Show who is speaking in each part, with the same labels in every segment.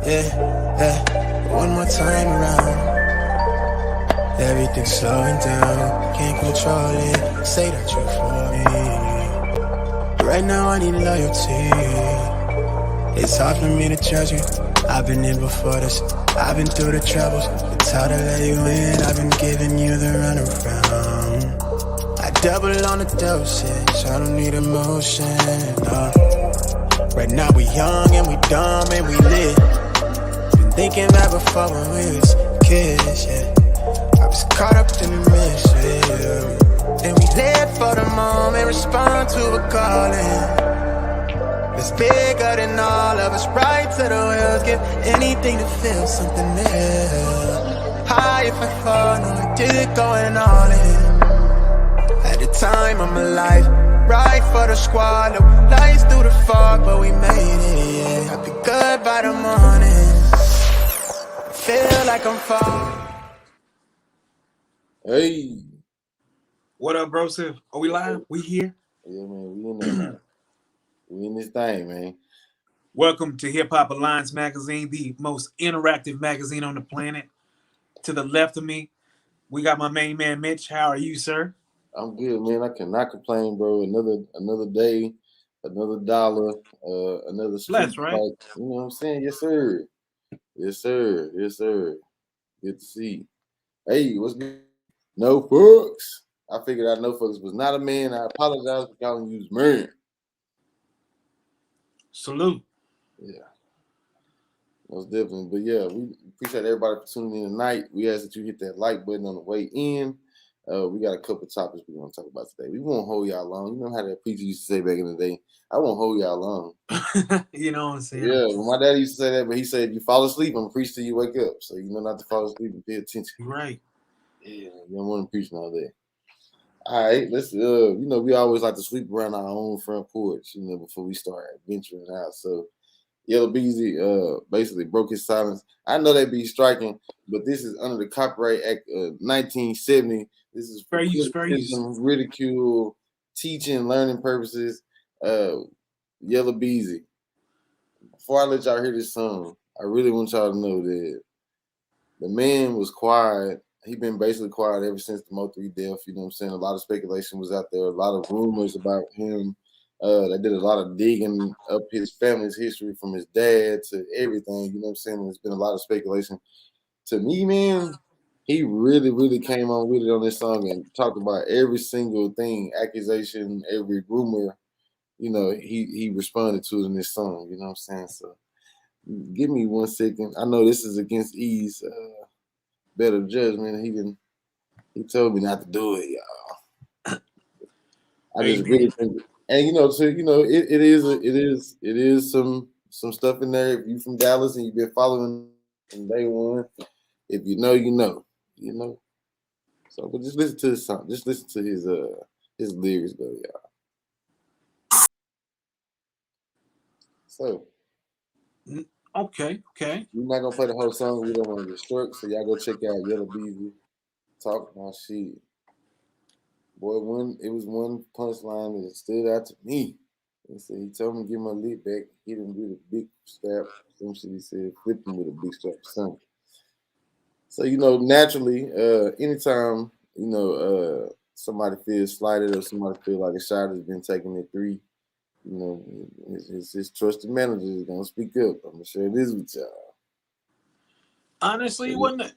Speaker 1: yeah. One more time around. Everything's slowing down, can't control it. Say that you're for me. Right now I need loyalty. It's hard for me to judge you. I've been in before this. I've been through the troubles. It's hard to let you in. I've been giving you the runaround. I double on the dosage. I don't need emotion. No. Right now we young and we dumb and we lit. Been thinking that before when we was kids, yeah. I was caught up in the mission, and we live for the moment, respond to a calling. It's bigger than all of us, right to the wheels. Give anything to feel something new. High if I fall, no I did it going all in. At the time of my life, right for the squad. No lights through the fog, but we made it, yeah. I'll be good by the morning. Feel like I'm falling.
Speaker 2: Hey.
Speaker 3: What up, bro? Are we live? We here?
Speaker 2: Yeah, man, we in there, man. We in this thing, man.
Speaker 3: Welcome to Hip Hop Alliance Magazine, the most interactive magazine on the planet. To the left of me, we got my main man, Mitch. How are you, sir?
Speaker 2: I'm good, man. I cannot complain, bro. Another day, another dollar, another street
Speaker 3: Bless, right?
Speaker 2: fight. You know what I'm saying? Yes, sir. Yes, sir. Yes, sir. Good to see. Hey, what's good? No fucks. I figured out no fucks was not a man. I apologize for calling you man.
Speaker 3: Salute.
Speaker 2: Yeah. Most definitely. But yeah, we appreciate everybody for tuning in tonight. We ask that you hit that like button on the way in. We got a couple topics we're going to talk about today. We won't hold y'all long. You know how that preacher used to say back in the day, I won't hold y'all long.
Speaker 3: You know what I'm saying?
Speaker 2: Yeah, well, my dad used to say that, but he said, if you fall asleep, I'm going to preach till you wake up. So you know not to fall asleep and pay attention.
Speaker 3: Right.
Speaker 2: Yeah, you don't want to preach all day. All right, let's, we always like to sweep around our own front porch, before we start venturing out. So Yella Beezy basically broke his silence. I know they be striking, but this is under the Copyright Act of 1970. This is for criticism, ridicule, teaching, learning purposes. Yella Beezy. Before I let y'all hear this song, I really want y'all to know that the man was quiet. He been basically quiet ever since the Mo3 death. You know what I'm saying? A lot of speculation was out there, a lot of rumors about him. They did a lot of digging up his family's history from his dad to everything. You know what I'm saying? There's been a lot of speculation. To me, man, he really, really came on with it on this song and talked about every single thing, accusation, every rumor. He responded to it in this song. You know what I'm saying? So give me 1 second. I know this is against E's better judgment. He told me not to do it, y'all. I just really think, and it is some stuff in there. If you from Dallas and you've been following from day one, if you know, you know. So, but just listen to his song. Just listen to his lyrics, though, y'all. So,
Speaker 3: okay.
Speaker 2: We're not gonna play the whole song. We don't want to get struck. So y'all go check out Yella Beezy. Talk my shit. Boy, it was one punchline that stood out to me. He told me to give my lip back, hit him with a big strap. Some shit he said, flip him with a big strap or something. So, naturally, anytime, somebody feels slighted or somebody feel like a shot has been taken at 3, his trusted manager is gonna speak up. I'm gonna share this with y'all.
Speaker 3: Honestly, wasn't it?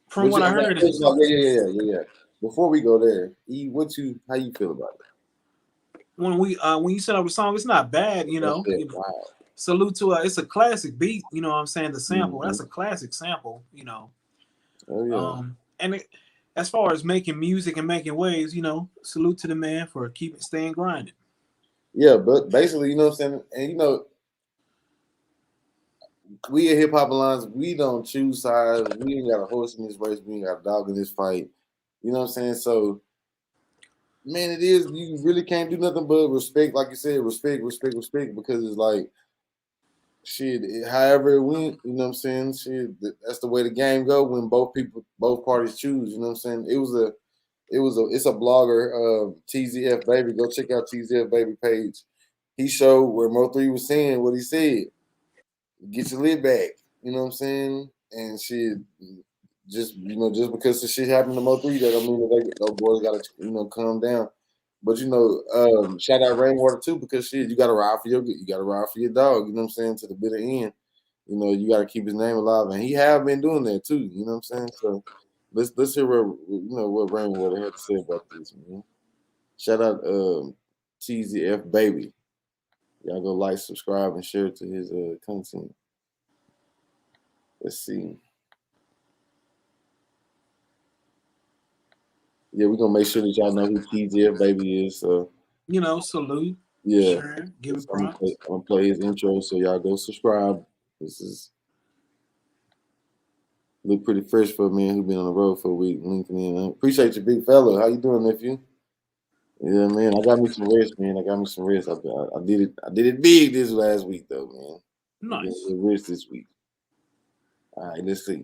Speaker 3: From what I heard,
Speaker 2: yeah. Before we go there, E, how you feel about it?
Speaker 3: When you set up a song, it's not bad,
Speaker 2: Wow.
Speaker 3: Salute to it's a classic beat, you know what I'm saying? The sample, that's a classic sample,
Speaker 2: Oh yeah.
Speaker 3: And as far as making music and making waves, salute to the man for staying grinding.
Speaker 2: Yeah, but basically, you know what I'm saying? And we at Hip Hop Alliance, we don't choose sides. We ain't got a horse in this race. We ain't got a dog in this fight. You know what I'm saying? So, man, it is. You really can't do nothing but respect. Like you said, respect, because it's like, shit, however it went, you know what I'm saying? Shit, that's the way the game go when both parties choose. You know what I'm saying? It's a blogger, TZF Baby. Go check out TZF Baby page. He showed where Mo3 was saying what he said. Get your lid back. You know what I'm saying? And shit, just because the shit happened to Mo3, that don't mean that those boys gotta calm down. But shout out Rainwater too, because shit, you gotta ride for your dog. You know what I'm saying, to the bitter end. You gotta keep his name alive, and he have been doing that too. You know what I'm saying? So let's hear what Rainwater had to say about this, man. Shout out TZF Baby. Y'all go like, subscribe, and share to his content. Let's see. Yeah, we're gonna make sure that y'all know who TZF Baby is. So
Speaker 3: salute.
Speaker 2: yeah,
Speaker 3: Sure. Give it
Speaker 2: so I'm
Speaker 3: props.
Speaker 2: gonna play his intro. So y'all go subscribe. This is look pretty fresh for a man who been on the road for a week. Linking in. Appreciate you, big fella. How you doing, nephew? Yeah, man. I got me some rest, man. I got me some rest. I did it. I did it big this last week, though, man. I'm getting
Speaker 3: Nice.
Speaker 2: a little rest this week. All right, let's see.
Speaker 1: Them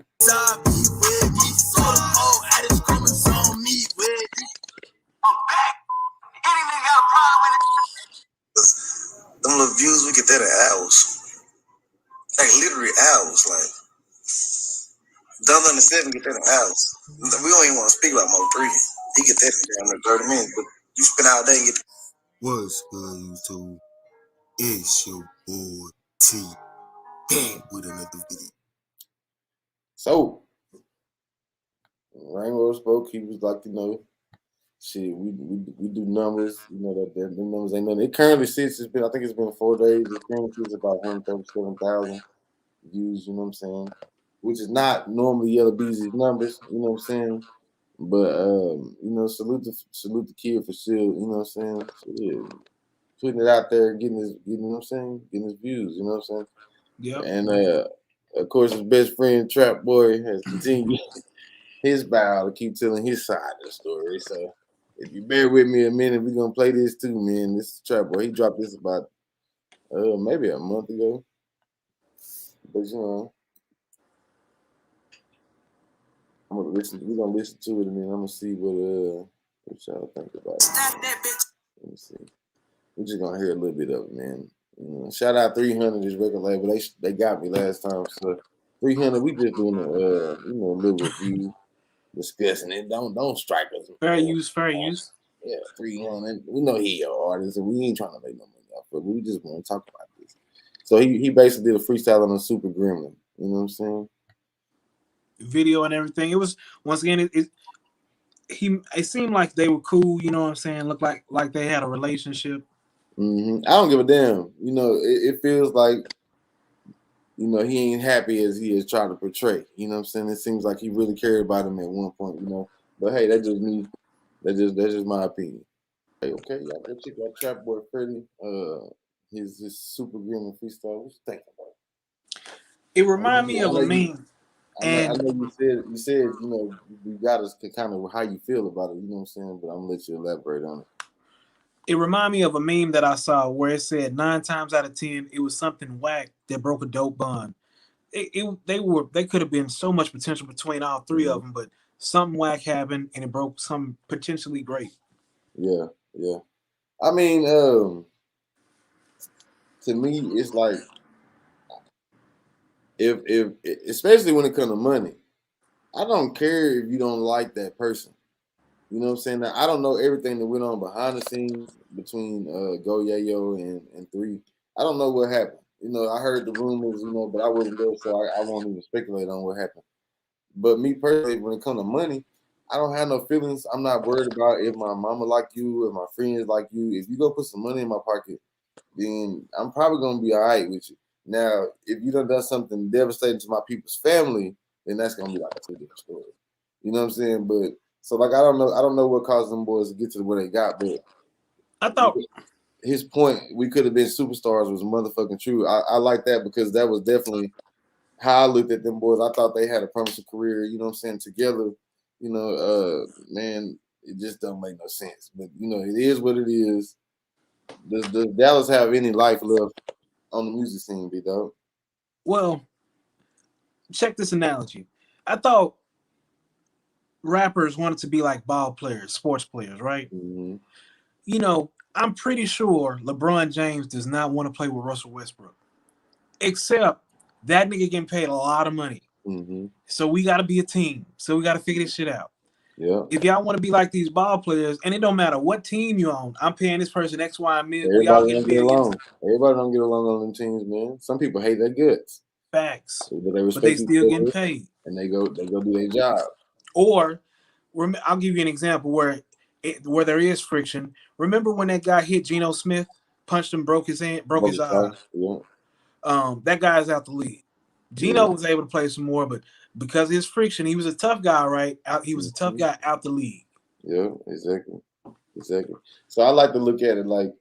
Speaker 1: little views, we get that in hours. Like literally hours. Like Done on the 7 get that in hours. We don't even want to speak about Mo3. He get that in down 30 minutes, but you spend all day and get. What's good, YouTube? It's your boy T back with another video.
Speaker 2: So Rainbow spoke. He was like, shit, we do numbers. That the numbers ain't nothing. It currently sits. I think it's been 4 days. It currently sits about 137,000 views. You know what I'm saying? Which is not normally Yella Beezy's numbers. You know what I'm saying? But salute the kid for still. You know what I'm saying? So, yeah, putting it out there, getting you know what I'm saying, getting his views. You know what I'm saying?
Speaker 3: Yep.
Speaker 2: And of course, his best friend Trapboy has continued his vow to keep telling his side of the story. So if you bear with me a minute, we're gonna play this too, man. This is Trapboy. He dropped this about maybe a month ago. But we're gonna listen to it, and then I'm gonna see what y'all think about it. Let me see. We're just gonna hear a little bit of it, man. Shout out 300, this record label. They got me last time. So 300, we just doing a little review, discussing it. Don't strike us.
Speaker 3: Fair use. Fair use.
Speaker 2: Yeah, 300. We know he your artist, and we ain't trying to make no money off, but we just want to talk about this. So he basically did a freestyle on a Super Gremlin. You know what I'm saying?
Speaker 3: Video and everything. It was once again. It seemed like they were cool. You know what I'm saying? Looked like they had a relationship.
Speaker 2: I don't give a damn. It feels like he ain't happy as he is trying to portray. You know what I'm saying? It seems like he really cared about him at one point. But hey, that's just me. That's just my opinion. Okay, y'all go check out Trapboy Freddie. His Super Gremlin freestyle. What you think about it?
Speaker 3: It reminded me of a meme.
Speaker 2: I know you said you got us to kind of how you feel about it. You know what I'm saying? But I'm gonna let you elaborate on it.
Speaker 3: It reminded me of a meme that I saw where it said 9 times out of 10 it was something whack that broke a dope bond. They could have been so much potential between all three of them, but something whack happened and it broke something potentially great.
Speaker 2: Yeah. I mean, to me, it's like if especially when it comes to money, I don't care if you don't like that person. You know what I'm saying? Now, I don't know everything that went on behind the scenes between Go Yayo and Three. I don't know what happened. I heard the rumors, but I wasn't there, so I won't even speculate on what happened. But me personally, when it comes to money, I don't have no feelings. I'm not worried about if my mama like you, if my friends like you. If you go put some money in my pocket, then I'm probably gonna be all right with you. Now, if you done something devastating to my people's family, then that's gonna be like a totally different story. You know what I'm saying? But so like I don't know what caused them boys to get to where they got, but
Speaker 3: I thought
Speaker 2: his point, we could have been superstars, was motherfucking true. I like that because that was definitely how I looked at them boys. I thought they had a promising career, you know what I'm saying, together. Man, it just don't make no sense. But it is what it is. Does Dallas have any life left on the music scene, B dog?
Speaker 3: Well, check this analogy. I thought rappers wanted to be like ball players, sports players, right?
Speaker 2: Mm-hmm.
Speaker 3: I'm pretty sure LeBron James does not want to play with Russell Westbrook. Except That nigga getting paid a lot of money.
Speaker 2: Mm-hmm.
Speaker 3: So we got to be a team. So we got to figure this shit out.
Speaker 2: Yeah.
Speaker 3: If y'all want to be like these ball players, and it don't matter what team you on, I'm paying this person X, Y, and Z. We all
Speaker 2: Everybody
Speaker 3: get
Speaker 2: don't get along. Everybody don't get along on them teams, man. Some people hate their guts.
Speaker 3: Facts.
Speaker 2: But they respect
Speaker 3: But they still getting
Speaker 2: other,
Speaker 3: paid.
Speaker 2: and they go do their job.
Speaker 3: Or I'll give you an example where there is friction. Remember when that guy hit Geno Smith, punched him, broke his hand, broke his eye.
Speaker 2: Yeah.
Speaker 3: That guy's out the league. Geno was able to play some more, but because of his friction, he was a tough guy, right? He was a tough guy out the league.
Speaker 2: Yeah, exactly. So I like to look at it like,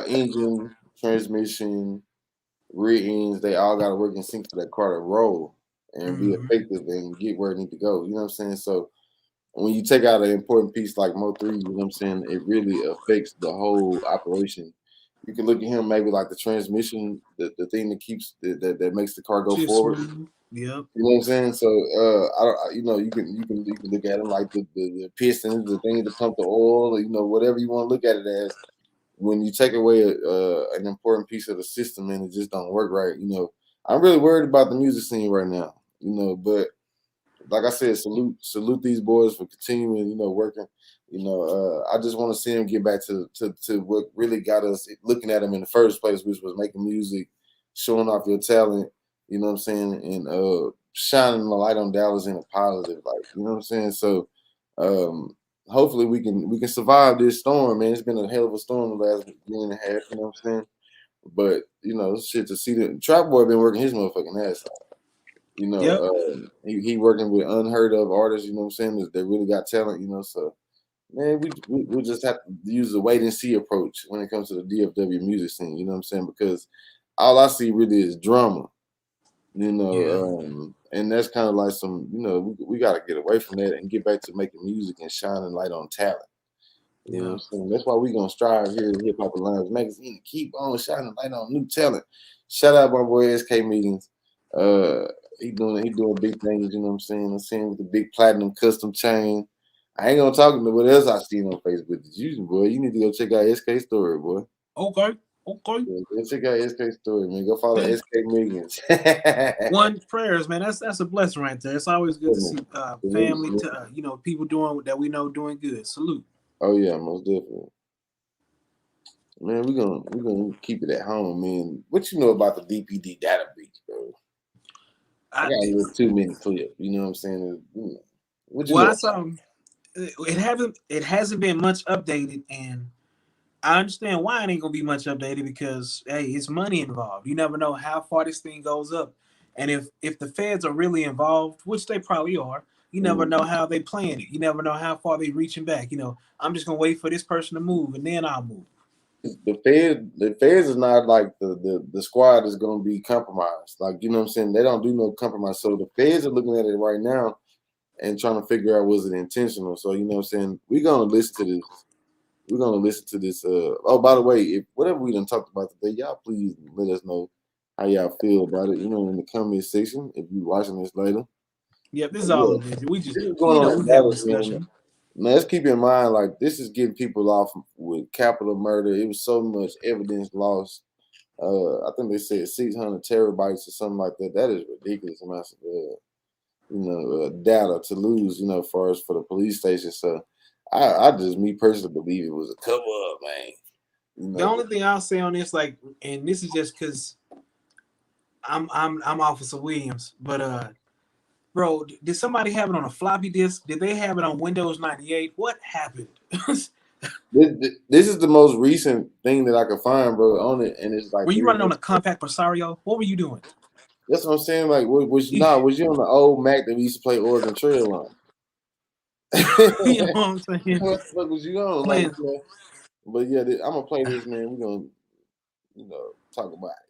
Speaker 2: engine, transmission, rear ends, they all got to work in sync for that car to roll and be effective and get where it need to go. You know what I'm saying? So when you take out an important piece like Mo3, you know what I'm saying, it really affects the whole operation. You can look at him maybe like the transmission, the thing that keeps that makes the car go forward.
Speaker 3: Yep.
Speaker 2: You know what I'm saying? So you can look at him like the pistons, the thing to pump the oil, whatever you want to look at it as. When you take away an important piece of the system and it just don't work right, I'm really worried about the music scene right now, but like I said, salute these boys for continuing, working. I just want to see them get back to what really got us looking at them in the first place, which was making music, showing off your talent, you know what I'm saying, and shining the light on Dallas in a positive light, you know what I'm saying? So hopefully we can survive this storm, man. It's been a hell of a storm the last year and a half, you know what I'm saying? But shit, to see the Trapboy been working his motherfucking ass off. He working with unheard of artists, you know what I'm saying, that really got talent, so man, we just have to use the wait and see approach when it comes to the DFW music scene, you know what I'm saying? Because all I see really is drama, and that's kind of like some, we got to get away from that and get back to making music and shining light on talent. You know what I'm saying? That's why we're going to strive here at Hip Hop Alliance Magazine to keep on shining light on new talent. Shout out my boy SK Meetings. He doing big things, you know what I'm saying? I'm saying with the big platinum custom chain. I ain't gonna talk about what else I seen on Facebook. Boy, you need to go check out SK story, boy.
Speaker 3: Okay.
Speaker 2: Yeah, go check out SK story, man. Go follow SK Millions.
Speaker 3: One prayers, man. That's a blessing right there. It's always good to see family, people doing that we know doing good. Salute.
Speaker 2: Oh yeah, most definitely. Man, we're gonna keep it at home, man. What you know about the DPD data breach, bro? I got a little 2-minute clip. You know what I'm saying? What you know?
Speaker 3: I saw it hasn't been much updated, and I understand why it ain't gonna be much updated because hey, it's money involved. You never know how far this thing goes up, and if the feds are really involved, which they probably are, you never know how they playing it. You never know how far they reaching back. I'm just gonna wait for this person to move, and then I'll move.
Speaker 2: The feds is not like the squad is gonna be compromised. Like, you know what I'm saying? They don't do no compromise. So the feds are looking at it right now and trying to figure out was it intentional. So you know what I'm saying? We're gonna listen to this. We're gonna listen to this. Oh, by the way, if whatever we done talked about today, y'all please let us know how y'all feel about it. In the comment section if you're watching this later.
Speaker 3: Yeah, this is all it is. We just
Speaker 2: going on
Speaker 3: we have a discussion.
Speaker 2: Now, let's keep in mind, like, this is getting people off with capital murder. It was so much evidence lost. I think they said 600 terabytes or something like that. That is ridiculous amounts of, data to lose, for the police station. So I just, me personally, believe it was a cover up, man.
Speaker 3: The only thing I'll say on this, and this is just because I'm Officer Williams, but bro, did somebody have it on a floppy disk? Did they have it on Windows 98? What happened?
Speaker 2: This is the most recent thing that I could find, bro, on it, and it's like.
Speaker 3: Were you running on a compact Presario? What were you doing?
Speaker 2: That's what I'm saying. Like, was you on the old Mac that we used to play Oregon Trail on?
Speaker 3: You know what I'm saying?
Speaker 2: What the fuck was you on? Like, but yeah, I'm gonna play this, man. We're gonna, talk about it.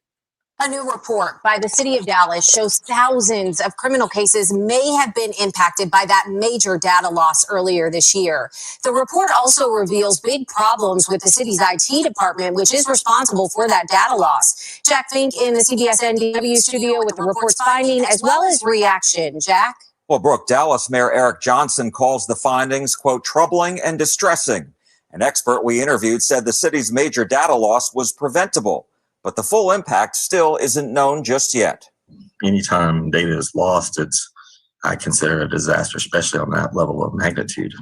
Speaker 4: A new report by the city of Dallas shows thousands of criminal cases may have been impacted by that major data loss earlier this year. The report also reveals big problems with the city's IT department, which is responsible for that data loss. Jack Fink in the CBS NDW studio with the report's finding as well as reaction. Jack?
Speaker 5: Well, Brooke, Dallas Mayor Eric Johnson calls the findings, quote, troubling and distressing. An expert we interviewed said the city's major data loss was preventable. but the full impact still isn't known just yet.
Speaker 6: Anytime data is lost, I consider a disaster, especially on that level of magnitude.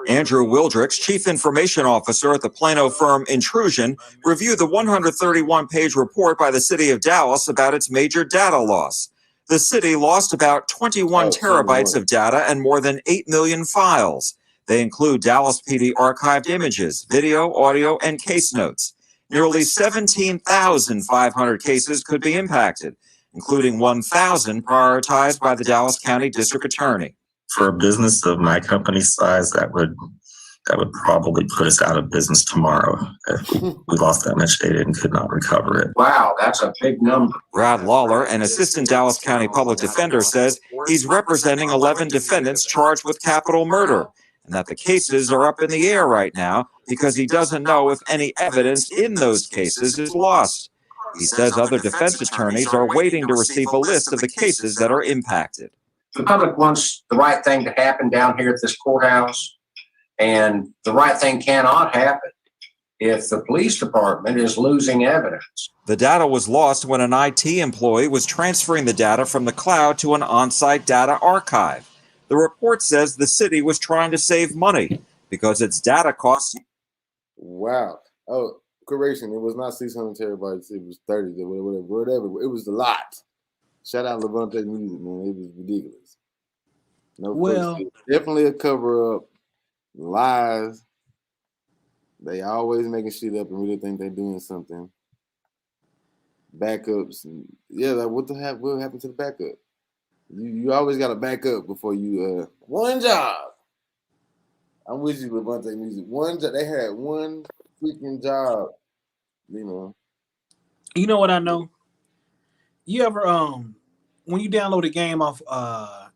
Speaker 5: Andrew Wildricks, Chief Information Officer at the Plano firm Intrusion, reviewed the 131-page report by the city of Dallas about its major data loss. The city lost about 21 terabytes of data and more than 8 million files. They include Dallas PD archived images, video, audio, and case notes. Nearly 17,500 cases could be impacted, including 1,000 prioritized by the Dallas County District Attorney.
Speaker 6: For a business of my company's size, that would probably put us out of business tomorrow if we lost that much data and could not recover it.
Speaker 7: Wow, that's a big number.
Speaker 5: Brad Lawler, an assistant Dallas County public defender, says he's representing 11 defendants charged with capital murder, and that the cases are up in the air right now because he doesn't know if any evidence in those cases is lost. He says other defense attorneys are waiting to receive a list of the cases that are impacted.
Speaker 7: The public wants the right thing to happen down here at this courthouse, and the right thing cannot happen if the police department is losing evidence.
Speaker 5: The data was lost when an IT employee was transferring the data from the cloud to an on-site data archive. The report says the city was trying to save money because its data costs.
Speaker 2: Wow. Oh, correction. It was not 600 terabytes. It was 30, whatever. It was a lot. Shout out Levante Music, man. It was ridiculous. No, well, definitely a cover up. Lies. They always making shit up and really think they're doing something. Backups. And, yeah, like what happened to the backup? You always got to back up before you one job. I'm with you, Levante Music. One job. They had one freaking job, you know.
Speaker 3: You know what I know? You ever when you download a game off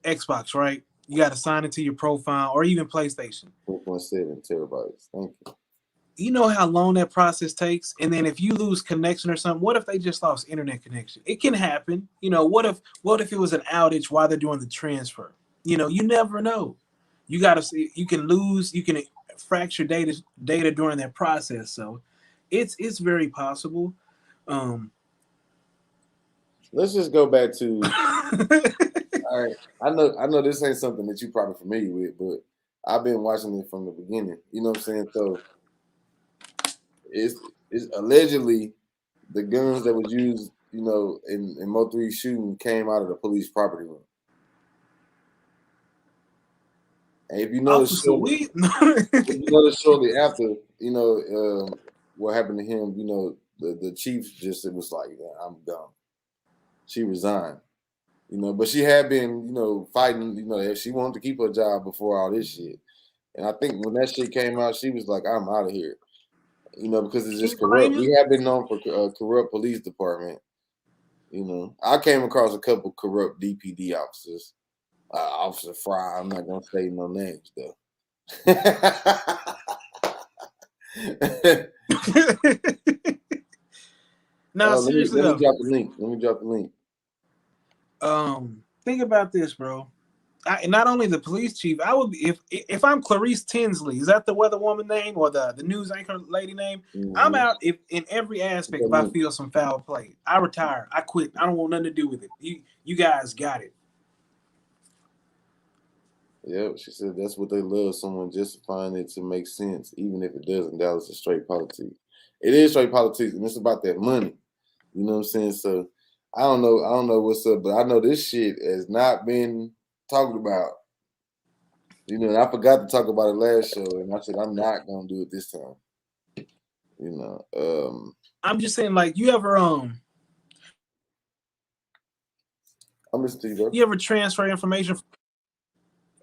Speaker 3: Xbox, right? You got to sign it to your profile or even PlayStation.
Speaker 2: 4.7 terabytes. Thank you.
Speaker 3: You know how long that process takes? And then if you lose connection or something, what if they just lost internet connection? It can happen. You know, what if it was an outage while they're doing the transfer? You know, you never know. You got to see, you can fracture data during that process. So it's very possible.
Speaker 2: Let's just go back to all right. I know this ain't something that you're probably familiar with, but I've been watching it from the beginning. You know what I'm saying? So it's allegedly the guns that was used, you know, in Mo3 shooting came out of the police property room. And if you notice, shortly after, you know, what happened to him, you know, the chief just was like, yeah, I'm done. She resigned, you know, but she had been, you know, fighting, you know, she wanted to keep her job before all this shit. And I think when that shit came out, she was like, I'm out of here, you know, because it's just corrupt. We have been known for corrupt police department. You know, I came across a couple corrupt DPD officers. Officer Fry, I'm not going to say no names, though.
Speaker 3: No, seriously,
Speaker 2: let me drop the link.
Speaker 3: Think about this, bro. Not only the police chief, I would be if I'm Clarice Tinsley, is that the weather woman name or the news anchor lady name? Mm-hmm. I'm out in every aspect. If I feel some foul play, I retire. I quit. I don't want nothing to do with it. You guys got it.
Speaker 2: Yeah, she said that's what they love. Someone justifying it to make sense, even if it doesn't. Dallas is straight politics. It is straight politics, and it's about that money. You know what I'm saying? So I don't know what's up, but I know this shit has not been talked about. You know, and I forgot to talk about it last show, and I said I'm not gonna do it this time. You know,
Speaker 3: I'm just saying, like, you ever
Speaker 2: I'm listening to you, bro.
Speaker 3: You ever transfer information?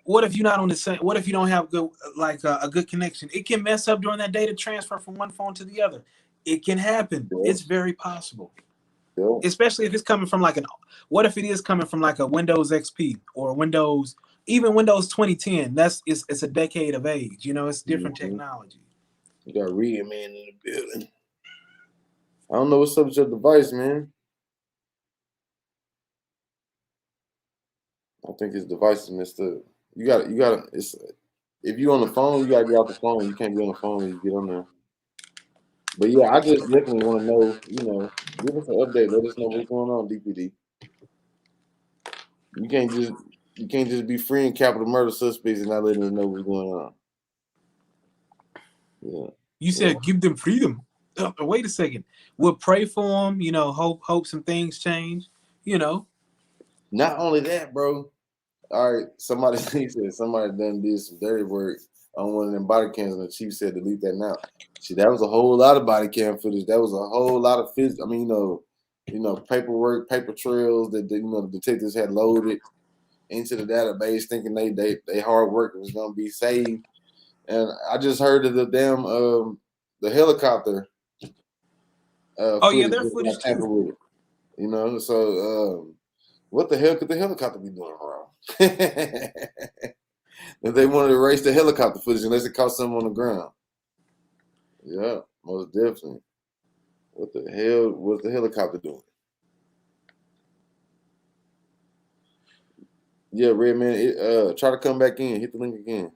Speaker 3: What if you're not on the same? What if you don't have good, like a good connection? It can mess up during that data transfer from one phone to the other. It can happen. Yeah. It's very possible. Yeah. Especially if it's coming from like what if it is coming from like a Windows XP or even Windows 2010? It's a decade of age. You know, it's different technology.
Speaker 2: You got Regan Man in the building. I don't know what's up with your device, man. I think his device is messed up. You got if you on the phone, you gotta get off the phone. You can't be on the phone when you get on there. But yeah, I just definitely want to know. Give us an update. Let us know what's going on, DPD. You can't just be freeing capital murder suspects and not letting us know what's going on. Yeah.
Speaker 3: You said give them freedom. Wait a second. We'll pray for them. Hope some things change.
Speaker 2: Not only that, bro. All right, somebody said somebody done did some dirty work on one of them body cams, and the chief said delete that now. See, that was a whole lot of body cam footage. That was a whole lot of I mean, paperwork, paper trails that the detectives had loaded into the database, thinking they hard work was gonna be saved. And I just heard of the damn the helicopter.
Speaker 3: Oh yeah,
Speaker 2: Footage
Speaker 3: their
Speaker 2: was
Speaker 3: footage
Speaker 2: not tampered
Speaker 3: too.
Speaker 2: with it. So what the hell could the helicopter be doing wrong? If they wanted to erase the helicopter footage unless it caught something on the ground. Yeah, most definitely. What the hell was the helicopter doing? Yeah, Red Man, try to come back in. Hit the link again.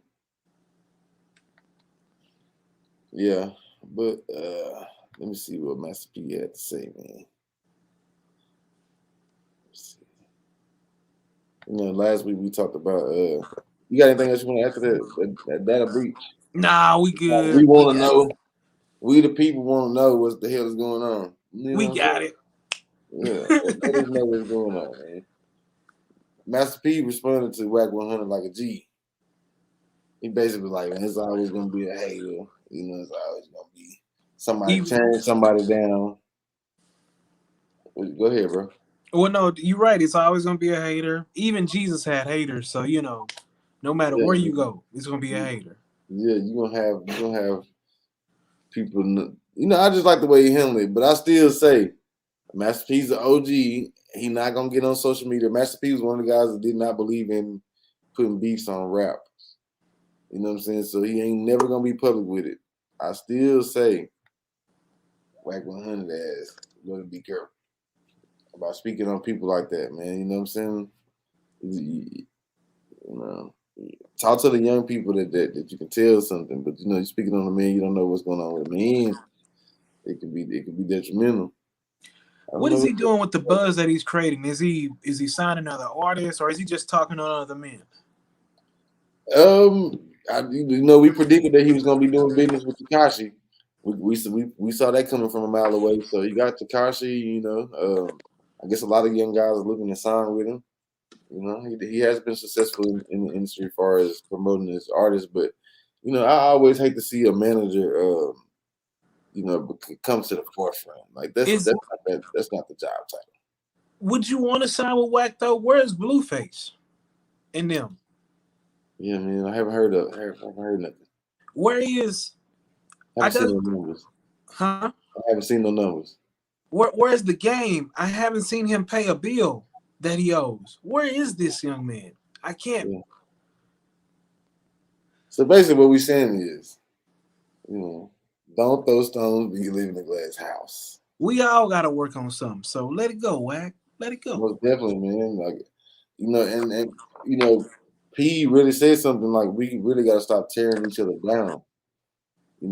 Speaker 2: Yeah, but let me see what Master P had to say, man. Last week we talked about you got anything else you want to add to that data breach?
Speaker 3: Nah, we good.
Speaker 2: We want to know. We the people want to know what the hell is going on.
Speaker 3: We got it.
Speaker 2: Yeah, let us know what's going on, man. Master P responded to Wack 100 like a G. He basically like, man, it's always gonna be a hater. It's always gonna be somebody tearing somebody down. Go ahead, bro.
Speaker 3: Well, no, you're right. It's always gonna be a hater. Even Jesus had haters, so no matter where you go, it's gonna be a hater.
Speaker 2: Yeah, you're gonna have people. I just like the way he handled it, but I still say Master P's an OG. He not gonna get on social media. Master P was one of the guys that did not believe in putting beefs on rap. You know what I'm saying? So he ain't never gonna be public with it. I still say Wack 100 ass, you gotta be careful about speaking on people like that, man. You know what I'm saying? Talk to the young people that you can tell something, but you're speaking on a man, you don't know what's going on with a man. It could be detrimental.
Speaker 3: What is he doing with the buzz that he's creating? Is he signing other artists, or is he just talking to other men?
Speaker 2: We predicted that he was gonna be doing business with Tekashi. We saw that coming from a mile away. So you got Tekashi. I guess a lot of young guys are looking to sign with him. He has been successful in the industry as far as promoting his artists, but I always hate to see a manager, come to the forefront. Like that's not the job title.
Speaker 3: Would you want to sign with Wack though? Where's Blueface in them?
Speaker 2: Yeah, man, I haven't heard nothing.
Speaker 3: Where he is?
Speaker 2: I haven't seen no numbers.
Speaker 3: Huh?
Speaker 2: I haven't seen no numbers.
Speaker 3: Where's the game? I haven't seen him pay a bill that he owes. Where is this young man? I can't.
Speaker 2: Yeah. So basically, what we're saying is, don't throw stones when you live in a glass house.
Speaker 3: We all got to work on something. So let it go, Wack. Let it go.
Speaker 2: Most definitely, man. Like, and P really said something like, we really got to stop tearing each other down. We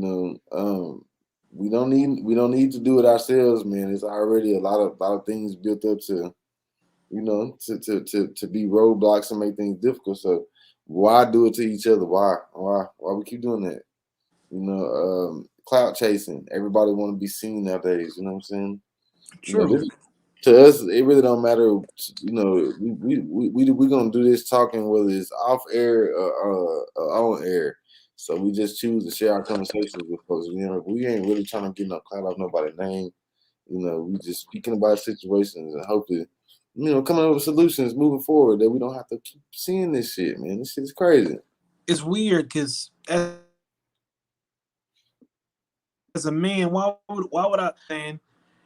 Speaker 2: don't need to do it ourselves, man. It's already a lot of things built up to, to be roadblocks and make things difficult. So why do it to each other? Why we keep doing that? Clout chasing. Everybody want to be seen nowadays. You know what I'm saying?
Speaker 3: True.
Speaker 2: To us, it really don't matter. We gonna do this talking whether it's off air or on air. So we just choose to share our conversations with folks. We ain't really trying to get no clout off nobody's name. We just speaking about situations and hopefully, coming up with solutions moving forward that we don't have to keep seeing this shit, man. This shit is crazy.
Speaker 3: It's weird because as a man, why would I? Man,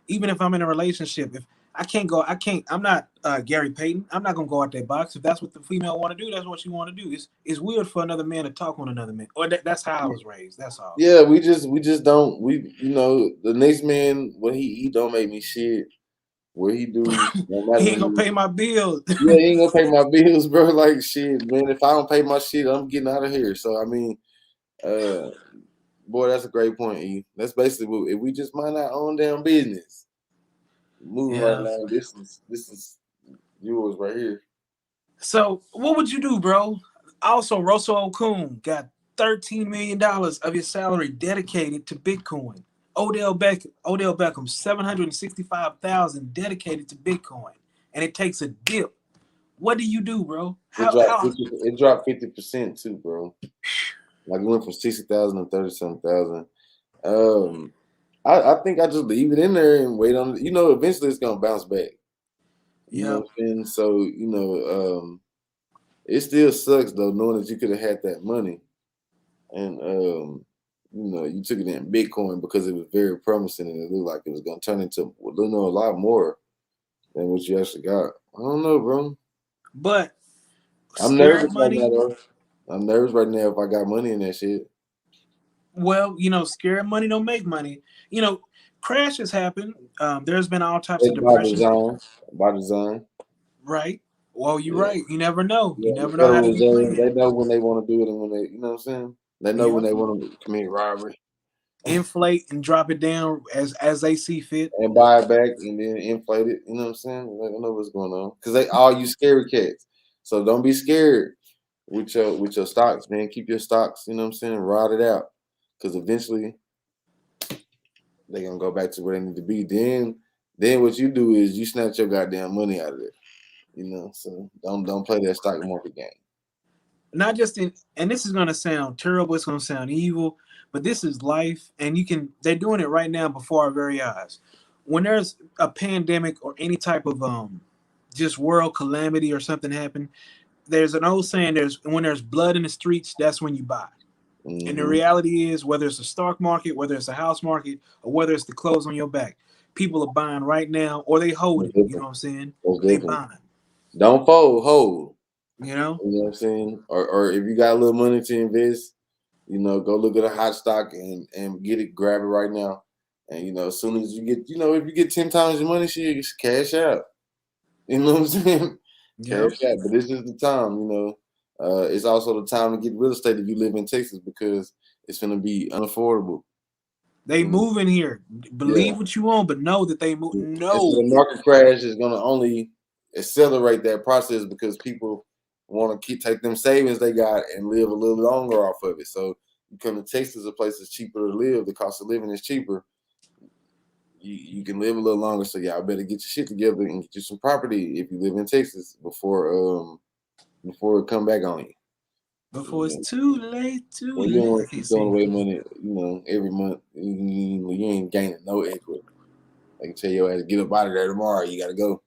Speaker 3: even if I'm in a relationship, if I'm not Gary Payton. I'm not gonna go out that box. If that's what the female want to do, that's what she want to do. It's weird for another man to talk on another man. Or that's how I was raised. That's all.
Speaker 2: Yeah, we just don't. The next man, what he eat don't make me shit. What he do,
Speaker 3: he ain't gonna pay my bills.
Speaker 2: Yeah, he ain't gonna pay my bills, bro. Like shit, man. If I don't pay my shit, I'm getting out of here. So I mean, Boy, that's a great point, E. That's basically what, if we just mind our own damn business. Moving right
Speaker 3: Yeah.
Speaker 2: now. This is yours right here.
Speaker 3: So what would you do, bro? Also, Russell Okung got $13 million of his salary dedicated to Bitcoin. Odell Beckham, 765,000 dedicated to Bitcoin, and it takes a dip. What do you do, bro?
Speaker 2: It
Speaker 3: How
Speaker 2: dropped
Speaker 3: how
Speaker 2: 50, it dropped 50% too, bro. Like it went from 60,000 to 30-something thousand. I think I just leave it in there and wait on it. You know, eventually it's gonna bounce back. You know
Speaker 3: Yep.
Speaker 2: what I'm saying? So, it still sucks though, knowing that you could have had that money and you took it in Bitcoin because it was very promising and it looked like it was gonna turn into a lot more than what you actually got. I don't know, bro.
Speaker 3: But
Speaker 2: I'm
Speaker 3: scared
Speaker 2: nervous right now
Speaker 3: money,
Speaker 2: though. I'm nervous right now if I got money in that shit.
Speaker 3: well, scared money don't make money. Crashes happen. There's been all types of
Speaker 2: It's by
Speaker 3: depressions,
Speaker 2: design. By design.
Speaker 3: right? Well, you're
Speaker 2: Yeah.
Speaker 3: right. You never know. You
Speaker 2: Yeah. The
Speaker 3: never know how
Speaker 2: Federal
Speaker 3: to be
Speaker 2: Reserve,
Speaker 3: planned.
Speaker 2: they know when they want to do it and when they, you know what I'm saying? They know when
Speaker 3: Yep.
Speaker 2: they want to commit robbery
Speaker 3: Inflate and drop it down as they see fit.
Speaker 2: and buy it back and then inflate it. You know what I'm saying? They don't know what's going on because they all use scary cats. So don't be scared with your stocks, man. Keep your stocks. You know what I'm saying? Ride it out because eventually they're gonna go back to where they need to be. Then what you do is you snatch your goddamn money out of it. So don't play that stock market game.
Speaker 3: Not just in, and this is going to sound terrible. It's going to sound evil, but this is life, and they're doing it right now before our very eyes. When there's a pandemic or any type of just world calamity or something happen, there's an old saying: there's when there's blood in the streets, that's when you buy. And the
Speaker 2: Mm-hmm.
Speaker 3: reality is, whether it's the stock market, whether it's the house market, or whether it's the clothes on your back, people are buying right now, or they hold
Speaker 2: That's
Speaker 3: it. You know
Speaker 2: different.
Speaker 3: what I'm saying?
Speaker 2: That's
Speaker 3: They
Speaker 2: different.
Speaker 3: buying.
Speaker 2: Don't fold, hold.
Speaker 3: You know?
Speaker 2: You know what I'm saying? Or if you got a little money to invest, go look at a hot stock and get it, grab it right now. And as soon as you get, if you get 10 times your money, shit, just cash out. You know what I'm saying?
Speaker 3: Yep.
Speaker 2: Cash out. But this is the time, it's also the time to get real estate if you live in Texas because it's gonna be unaffordable.
Speaker 3: They move in here.
Speaker 2: Yeah.
Speaker 3: Believe what you want, but know that they move.
Speaker 2: And so
Speaker 3: No.
Speaker 2: the market crash is gonna only accelerate that process because people want to take them savings they got and live a little longer off of it. So you come to Texas, a place that's cheaper to live, the cost of living is cheaper. You can live a little longer, so y'all better get your shit together and get you some property if you live in Texas before it come back on you.
Speaker 3: Before it's too late, too
Speaker 2: When you don't
Speaker 3: late. I
Speaker 2: want to
Speaker 3: can't
Speaker 2: keep throwing
Speaker 3: sing.
Speaker 2: away money, every month, you ain't gaining no equity. I can tell your ass get up out of there tomorrow. You gotta go.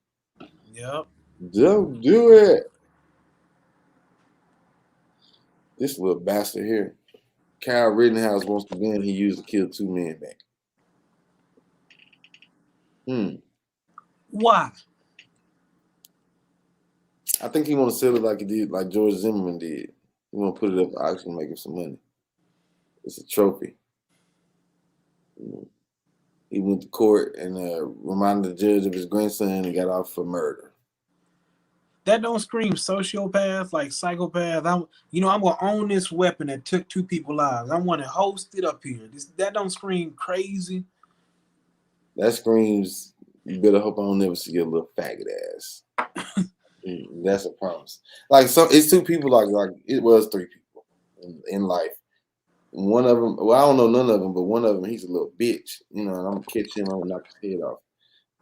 Speaker 3: Yep.
Speaker 2: Don't do it. This little bastard here. Kyle Rittenhouse wants the gun he used to kill 2 men back.
Speaker 3: Why?
Speaker 2: I think he want to sell it like he did, like George Zimmerman did. He want to put it up for auction, make him some money. It's a trophy. He went to court and reminded the judge of his grandson and got off for murder.
Speaker 3: That don't scream sociopath, like psychopath. I'm gonna own this weapon that took 2 people's lives. I want to host it up here. That don't scream crazy.
Speaker 2: That screams, you better hope I don't never see your little faggot ass. That's a promise. Like, so it's 2 people, like it was 3 people in life. One of them, well, I don't know none of them, but one of them, he's a little bitch, and I'm gonna catch him, I'm gonna knock his head off.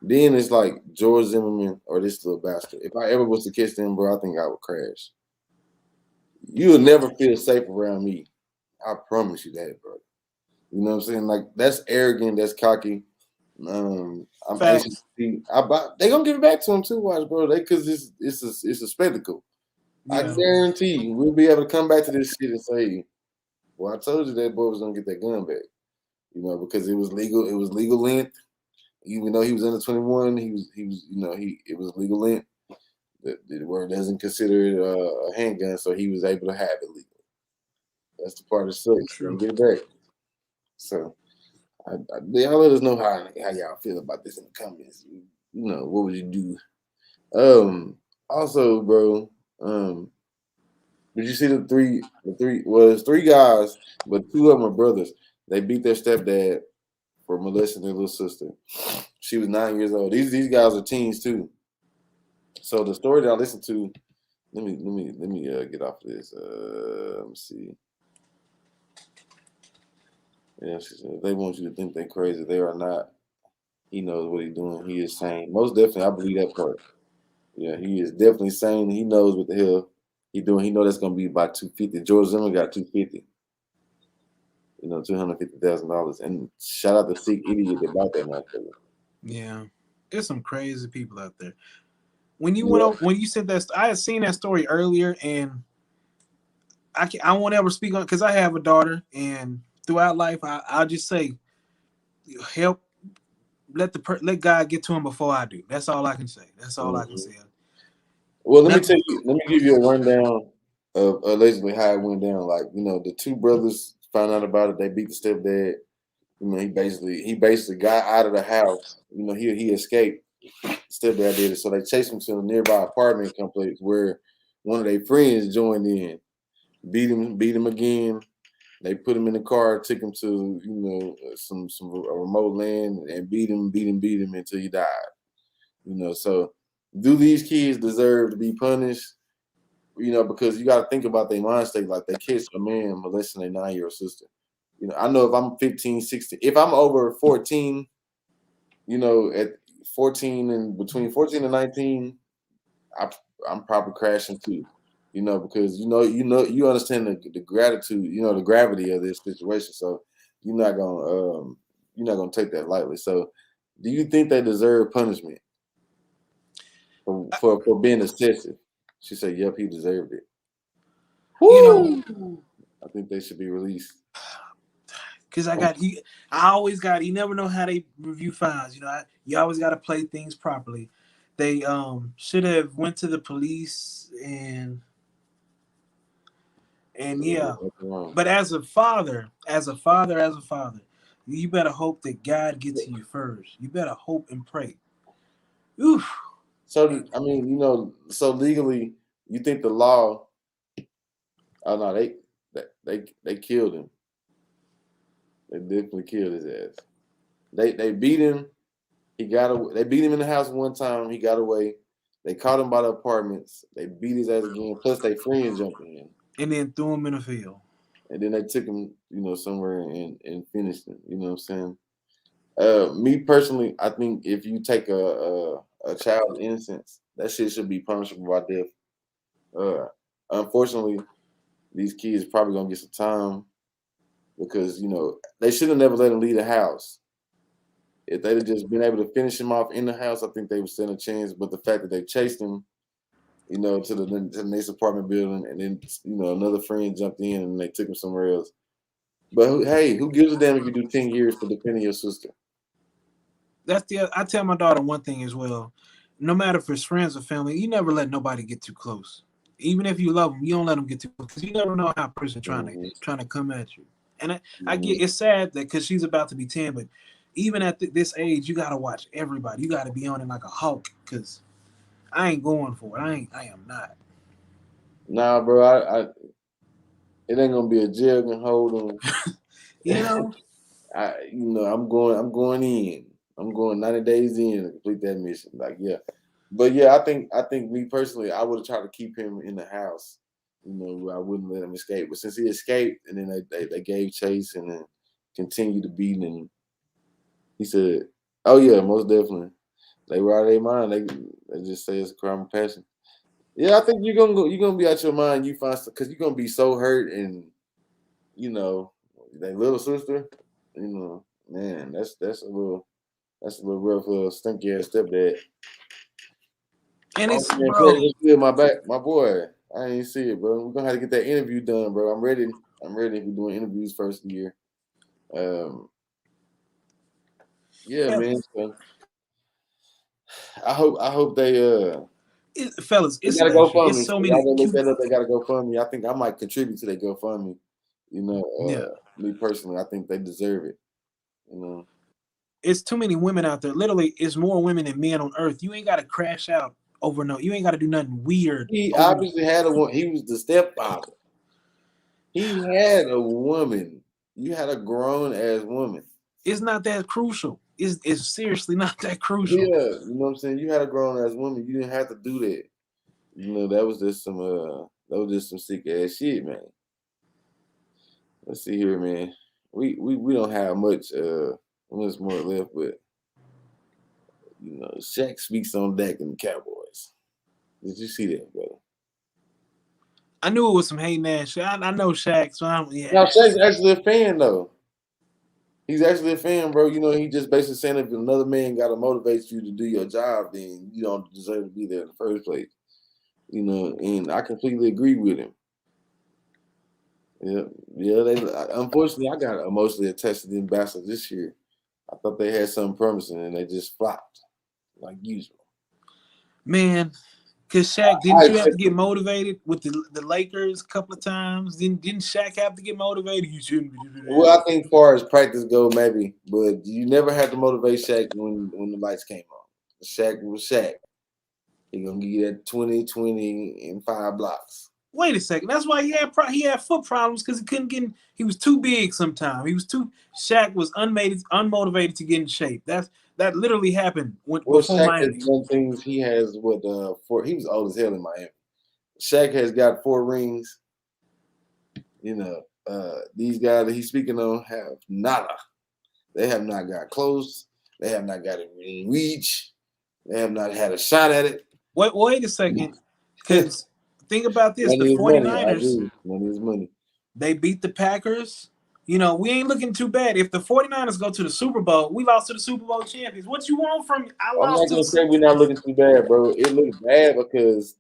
Speaker 2: Then it's like George Zimmerman or this little bastard. If I ever was to catch them, bro, I think I would crash. You'll never feel safe around me. I promise you that, bro. You know what I'm saying? Like, that's arrogant, that's cocky. I'm anxious to see. They gonna give it back to him too, watch, bro. Because it's a spectacle. I
Speaker 3: Yeah.
Speaker 2: guarantee you, we'll be able to come back to this shit and say, "Well, I told you that boy was gonna get that gun back." Because it was legal. It was legal length. Even though he was under 21, he was. It was legal length. The word doesn't consider it a handgun, so he was able to have it legal. That's the part that sucks.
Speaker 3: True.
Speaker 2: Get it back. So, y'all let us know how y'all feel about this in the comments. What would you do? Also, bro, did you see the three? Well, it's 3 guys, but 2 of them are brothers. They beat their stepdad for molesting their little sister. She was 9 years old. These guys are teens too. So the story that I listened to, let me get off of this. Let me see. Yeah, she said they want you to think they're crazy. They are not. He knows what he's doing. He is sane. Most definitely, I believe that part. Yeah, he is definitely sane. He knows what the hell he doing. He know that's gonna be about $250. George Zimmer got $250. $250,000. And shout out to Sick Idiot that bought that motherfucker.
Speaker 3: Yeah, there's some crazy people out there. When you said that, I had seen that story earlier, and I won't ever speak on it because I have a daughter, and throughout life, I'll just say, help, let God get to him before I do. That's all I can say. That's all I can say.
Speaker 2: Well, let me give you a rundown of allegedly how it went down. Like, the two brothers found out about it. They beat the stepdad. He basically got out of the house. He escaped. Stepdad did it. So they chased him to a nearby apartment complex where one of their friends joined in, beat him again. They put him in the car, took him to some remote land, and beat him until he died. So do these kids deserve to be punished? Because you got to think about their mind state. Like, they catch a man molesting a 9-year-old sister. I know if I'm 15, 16, if I'm over 14, at 14 and between 14 and 19, I'm probably crashing too. Because you understand the gratitude, the gravity of this situation. So you're not gonna take that lightly. So, do you think they deserve punishment for being excessive? She said, "Yep, he deserved it." I think they should be released.
Speaker 3: Because I always got. You never know how they review files. You always got to play things properly. They should have went to the police and yeah. But as a father, you better hope that God gets to you first. You better hope and pray. Oof.
Speaker 2: So I mean, so legally, you think the law? Oh no, they killed him. They definitely killed his ass. They beat him. He got away. They beat him in the house one time. He got away. They caught him by the apartments. They beat his ass again. Plus, their friends jumped in.
Speaker 3: And then threw him in the field.
Speaker 2: And then they took him, somewhere and finished him. You know what I'm saying? Me personally, I think if you take a child's innocence, that shit should be punishable by death. Unfortunately, these kids probably gonna get some time because they should have never let him leave the house. If they'd have just been able to finish him off in the house, I think they would stand a chance. But the fact that they chased him, to the next apartment building, and then another friend jumped in and they took him somewhere else. But who gives a damn if you do 10 years for defending your sister?
Speaker 3: I tell my daughter one thing as well. No matter if it's friends or family, you never let nobody get too close. Even if you love them, you don't let them get too close because you never know how a person trying to come at you. And I get it's sad that because she's about to be 10, but even at this age, you gotta watch everybody. You gotta be on it like a hawk because I ain't going for it. I am not.
Speaker 2: Nah, bro. It ain't gonna be a jail and hold them. I'm going in. I'm going 90 days in to complete that mission. Like, yeah. But yeah, I think me personally, I would have tried to keep him in the house. I wouldn't let him escape. But since he escaped, and then they gave chase and then continued to beat him, he said, "Oh yeah, most definitely." They were out of their mind. They just say it's a crime of passion. Yeah, I think you're gonna be out your mind. You find because you're gonna be so hurt, and that little sister. Man, that's a little rough, stinky ass stepdad.
Speaker 3: And it's
Speaker 2: my boy. I ain't see it, bro. We're gonna have to get that interview done, bro. I'm ready. We're doing interviews first of the year. Yeah, man. So I hope they
Speaker 3: fellas,
Speaker 2: they gotta go fund me.
Speaker 3: It's so many.
Speaker 2: Look that up. They gotta go fund me. I think I might contribute to their GoFundMe. Me personally, I think they deserve it.
Speaker 3: It's too many women out there. Literally, it's more women than men on earth. You ain't got to crash out over no. You ain't got to do nothing weird.
Speaker 2: He obviously had a woman. He was the stepfather. He had a woman. You had a grown ass woman.
Speaker 3: It's not that crucial. It's seriously not that crucial.
Speaker 2: Yeah, you know what I'm saying. You had a grown ass woman. You didn't have to do that. You know that was just some sick ass shit, man. Let's see here, man. We don't have much more left, but you know, Shaq speaks on Dak and the Cowboys. Did you see that, brother?
Speaker 3: I knew it was some hating ass shit. I know Shaq, so yeah.
Speaker 2: Now Shaq's actually a fan though. He's actually a fan, bro. You know, he just basically saying if another man got to motivate you to do your job, then you don't deserve to be there in the first place. You know, and I completely agree with him. Yeah. Unfortunately, I got emotionally attached to the ambassador this year. I thought they had something promising, and they just flopped like usual.
Speaker 3: Man, because Shaq, didn't you have to get motivated with the Lakers a couple of times? Didn't Shaq have to get motivated? You shouldn't be doing that.
Speaker 2: Well, I think as far as practice go, maybe, but you never had to motivate Shaq when the lights came on. Shaq was Shaq. He gonna give you that 20 and 5 blocks.
Speaker 3: Wait a second. That's why he had foot problems because he couldn't get. He was too big. Sometimes he was too. Shaq was unmotivated to get in shape. That literally happened before
Speaker 2: Shaq
Speaker 3: Miami.
Speaker 2: has done things. He has he was old as hell in Miami. Shaq has got 4 rings. You know, these guys that he's speaking on have nada. They have not got close. They have not got it in reach. They have not had a shot at it.
Speaker 3: Wait a second. Because think about this. The 49ers.
Speaker 2: Money is money.
Speaker 3: They beat the Packers. You know, we ain't looking too bad. If the 49ers go to the Super Bowl, we lost to the Super Bowl champions. What you want from
Speaker 2: I'm not going to say we're not looking too bad, bro. It looks bad because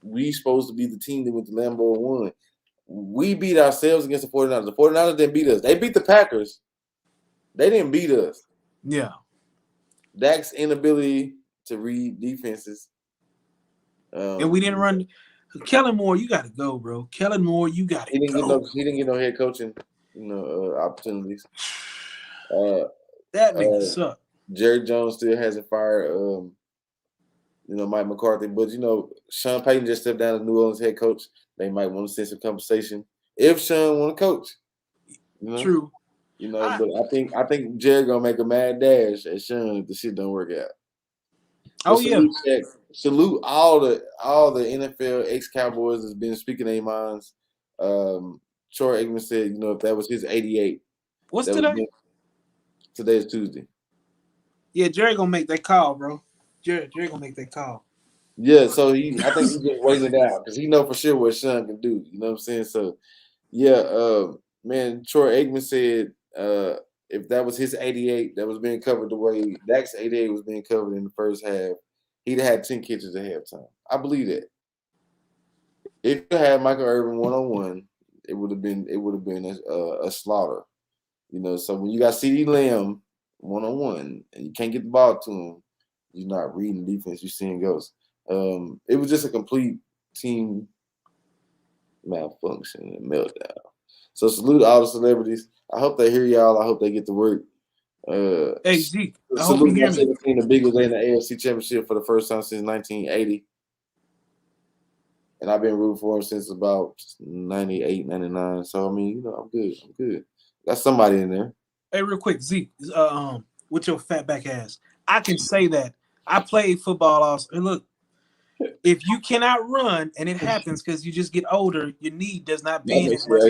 Speaker 2: we supposed to be the team that went to Lambeau and won. We beat ourselves against the 49ers. The 49ers didn't beat us. They beat the Packers. They didn't beat us.
Speaker 3: Yeah.
Speaker 2: Dak's inability to read defenses.
Speaker 3: And we didn't run. Kellen Moore, you got to go, bro. Kellen Moore, you got to go.
Speaker 2: He didn't get no head coaching, opportunities.
Speaker 3: That nigga suck.
Speaker 2: Jerry Jones still hasn't fired, Mike McCarthy. But, Sean Payton just stepped down as New Orleans head coach. They might want to send some conversation if Sean want to coach.
Speaker 3: True.
Speaker 2: But I think Jerry gonna make a mad dash at Sean if the shit don't work out.
Speaker 3: Oh yeah.
Speaker 2: Salute all the NFL ex-Cowboys that's been speaking their minds. Troy Aikman said, if that was his 88.
Speaker 3: What's today?
Speaker 2: Today is Tuesday.
Speaker 3: Yeah, Jerry gonna make that call, bro. Jerry gonna make that call.
Speaker 2: Yeah, so I think he's just waiting it out because he know for sure what Sean can do. You know what I'm saying? So yeah, man, Troy Aikman said if that was his 88 that was being covered the way Dak's 88 was being covered in the first half, he'd have had 10 catches at halftime. I believe that. If you had Michael Irvin 1-on-1, it would have been a slaughter. So when you got CeeDee Lamb 1-on-1 and you can't get the ball to him, you're not reading defense, you're seeing ghosts. It was just a complete team malfunction and meltdown. So salute all the celebrities. I hope they hear y'all. I hope they get to work.
Speaker 3: Hey Zeke, I
Speaker 2: hope
Speaker 3: you hear me.
Speaker 2: The Bengals in the AFC Championship for the first time since 1980. And I've been rooting for them since about 98, 99. So, I'm good. Got somebody in there.
Speaker 3: Hey, real quick, Zeke, with your fat back ass, I can say that I played football also. And look, if you cannot run, and it happens because you just get older, your knee does not bend as much.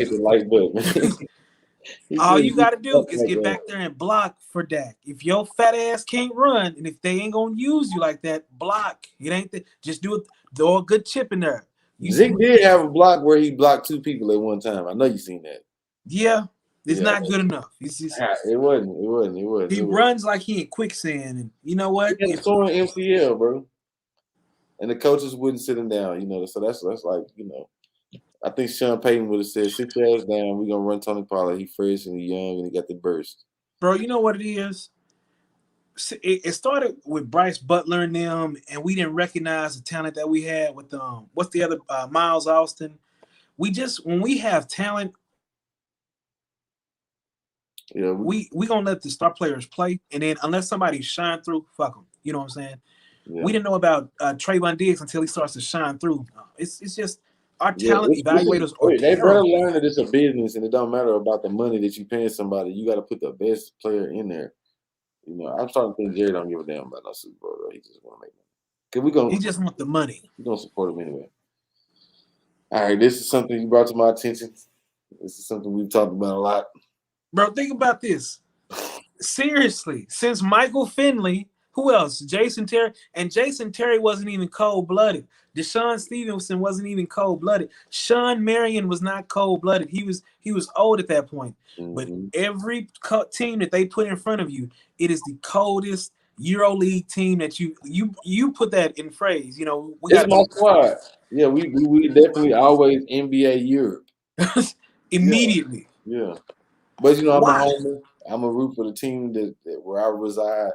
Speaker 3: All you got to do is get back there and block for Dak. If your fat ass can't run, and if they ain't going to use you like that, block. It ain't just do it. Throw a good chip in there.
Speaker 2: Zeke did have a block where he blocked 2 people at one time. I know you seen that.
Speaker 3: Yeah. It's not good enough.
Speaker 2: It wasn't.
Speaker 3: He runs like he in quicksand, and you know what?
Speaker 2: He's throwing MCL, bro. And the coaches wouldn't sit him down, So that's like, I think Sean Payton would have said, "Sit your ass down. We're gonna run Tony Pollard. He fresh and he young and he got the burst."
Speaker 3: Bro, you know what it is? It started with Bryce Butler and them, and we didn't recognize the talent that we had with what's the other Miles Austin. When we have talent. Yeah, we gonna let the star players play, and then unless somebody shine through, fuck them. You know what I'm saying? Yeah. We didn't know about Trayvon Diggs until he starts to shine through. It's just Our
Speaker 2: Yeah,
Speaker 3: talent evaluators are
Speaker 2: they better
Speaker 3: terrible.
Speaker 2: learn that it's a business and it don't matter about the money that you paying somebody. You got to put the best player in there. You know, I'm starting to think Jerry don't give a damn about no Super Bowl. Though. He just want to make money. Cause
Speaker 3: He just want the money.
Speaker 2: we gonna support him anyway. All right, this is something you brought to my attention. This is something we've talked about a lot.
Speaker 3: Bro, think about this. Seriously, since Michael Finley, who else? Jason Terry, and Jason Terry wasn't even cold-blooded. Deshaun Stevenson wasn't even cold-blooded. Sean Marion was not cold-blooded. He was old at that point. But every team that they put in front of you, it is the coldest EuroLeague team that you put that in phrase. You know, we got
Speaker 2: It's my squad. Yeah, we definitely always NBA Europe
Speaker 3: immediately.
Speaker 2: Yeah. But you know, I'm
Speaker 3: Why?
Speaker 2: a homer. I'm a root for the team that where I reside,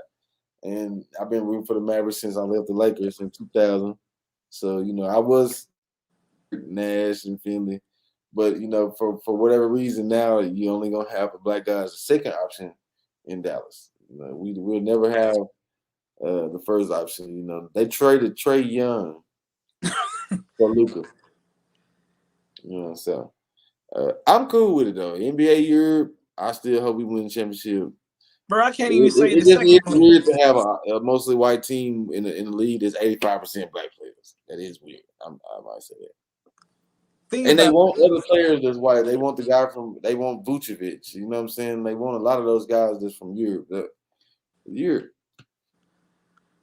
Speaker 2: and I've been rooting for the Mavericks since I left the Lakers in 2000. So you know, I was Nash and Finley, but you know, for whatever reason, now you only gonna have a black guy as a second option in Dallas. You know, we'll never have the first option. You know, they traded Trey Young for Luka. You know, so I'm cool with it though. NBA Europe, I still hope we win the championship.
Speaker 3: Bro, I can't even say the
Speaker 2: It just
Speaker 3: second
Speaker 2: is
Speaker 3: player.
Speaker 2: weird to have a mostly white team in the league that's 85% black players. That is weird. I might say that. And they want other players that's white. They want they want Vucevic. You know what I'm saying? They want a lot of those guys that's from Europe. Europe.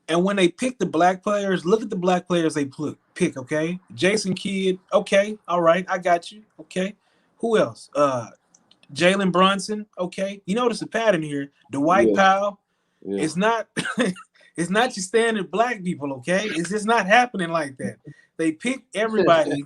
Speaker 3: And when they pick the black players, look at the black players they pick, okay? Jason Kidd, okay, all right, I got you, okay. Who else? Jalen Brunson, okay. You notice the pattern here. Dwight Powell, it's not it's not your standard black people, okay? It's just not happening like that. They pick everybody.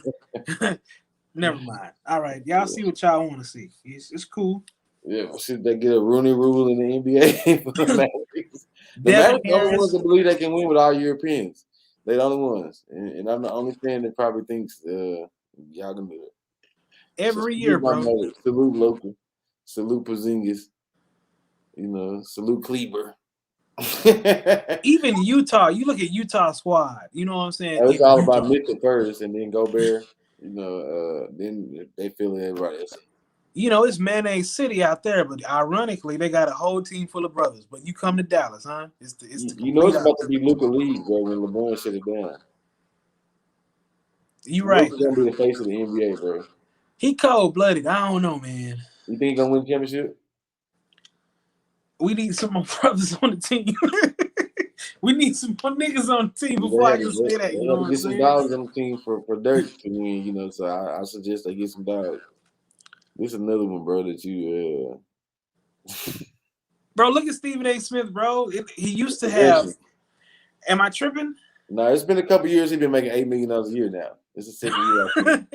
Speaker 3: Never mind. All right, y'all see what y'all want to see. It's cool.
Speaker 2: Yeah, should they get a Rooney rule in the NBA for the Mavericks? The Mavericks are the only ones that believe they can win with all Europeans. They're the only ones. And I'm the only fan that probably thinks y'all can do it.
Speaker 3: Every year, bro.
Speaker 2: Salute Local. Salute Porzingis. You know, salute Kleber.
Speaker 3: Even Utah, you look at Utah squad. You know what I'm saying?
Speaker 2: It's all about Mitchell first and then Gobert. You know, then they feel everybody else.
Speaker 3: You know, it's mayonnaise city out there, but ironically, they got a whole team full of brothers. But you come to Dallas, huh? It's
Speaker 2: you know it's about to be Luka League, bro, when LeBron shut it down.
Speaker 3: You right.
Speaker 2: Luka's gonna be the face of the NBA, bro.
Speaker 3: He cold-blooded. I don't know, man.
Speaker 2: You think he's gonna win the championship?
Speaker 3: We need some more brothers on the team. We need some more niggas on the team before I can say that. You know what I'm saying?
Speaker 2: Get some dogs on the team for Dirk to win, you know. So I suggest they get some dogs. This is another one, bro, that you
Speaker 3: Bro, look at Stephen A. Smith, bro. He used to have. Am I tripping?
Speaker 2: No, it's been a couple years. He's been making $8 million a year now. It's the second year.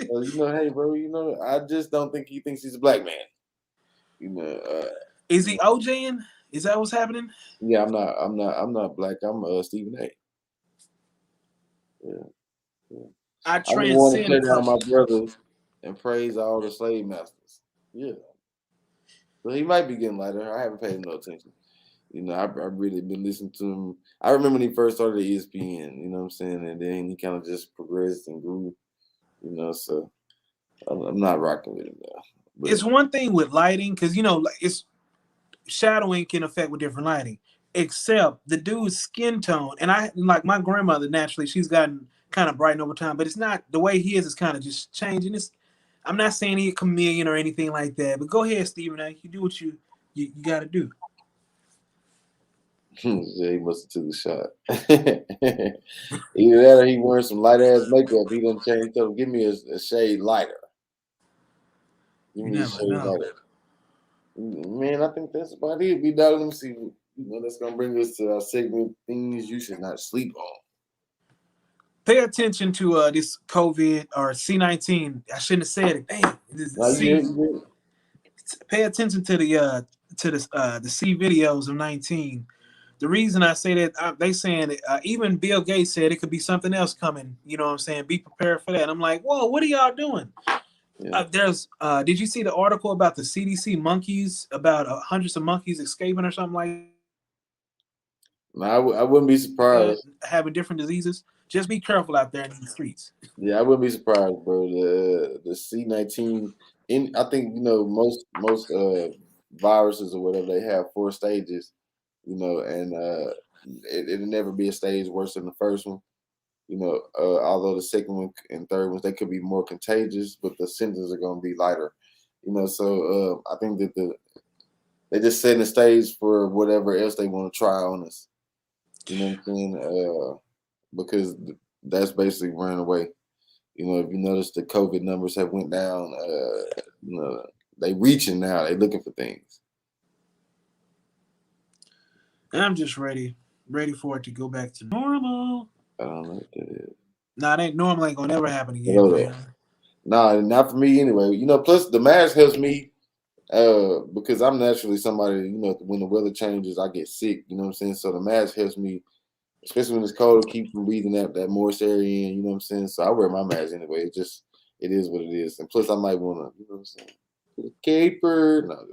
Speaker 2: So, you know, hey, bro, you know, I just don't think he thinks he's a black man. You know,
Speaker 3: is he OJing? Is that what's happening?
Speaker 2: Yeah, I'm not black. I'm Stephen A. Yeah.
Speaker 3: I transcend
Speaker 2: to down my brothers and praise all the slave masters. Yeah. So he might be getting lighter. I haven't paid no attention. You know, I've really been listening to him. I remember when he first started at ESPN, you know what I'm saying? And then he kind of just progressed and grew, you know, so I'm not rocking with him now. But
Speaker 3: it's one thing with lighting, because, you know, it's shadowing can affect with different lighting, except the dude's skin tone. And I, like my grandmother, naturally, she's gotten kind of brightened over time, but it's not the way he is kind of just changing. I'm not saying he's a chameleon or anything like that, but go ahead, Stephen A. You do what you got to do.
Speaker 2: Yeah, he must have took the shot. Either that or he wearing some light ass makeup. He done changed. So give me a shade lighter. Give me a shade lighter. Man, I think that's about it. Let me see. You know, that's gonna bring us to our segment: things you should not sleep on.
Speaker 3: Pay attention to this COVID or C-19. I shouldn't have said it. Dang. Pay attention to the C videos of 19. The reason I say that, they saying even Bill Gates said it could be something else coming. You know what I'm saying? Be prepared for that. I'm like, whoa, what are y'all doing? Yeah. Did you see the article about the CDC monkeys, about hundreds of monkeys escaping or something like that?
Speaker 2: No, I wouldn't be surprised.
Speaker 3: Having different diseases. just be careful out there in the streets.
Speaker 2: Yeah, I wouldn't be surprised, bro. The C19, I think most viruses or whatever, they have 4 stages, and it'll never be a stage worse than the first one. Although the second one and third ones, they could be more contagious, but the symptoms are going to be lighter. So I think that they just setting the stage for whatever else they want to try on us. You know what I'm saying? Because that's basically running away. If you notice, the COVID numbers have went down. They reaching now. They looking for things.
Speaker 3: And I'm just ready for it to go back to normal.
Speaker 2: I don't know what that is.
Speaker 3: Nah, that normal ain't gonna never happen again, man.
Speaker 2: Nah, not for me anyway. Plus the mask helps me because I'm naturally somebody, when the weather changes, I get sick. You know what I'm saying? So the mask helps me, especially when it's cold, keep from breathing that moist air in. You know what I'm saying? So I wear my mask anyway. It is what it is. And plus, I might want to, you know what I'm saying? Put a caper. No.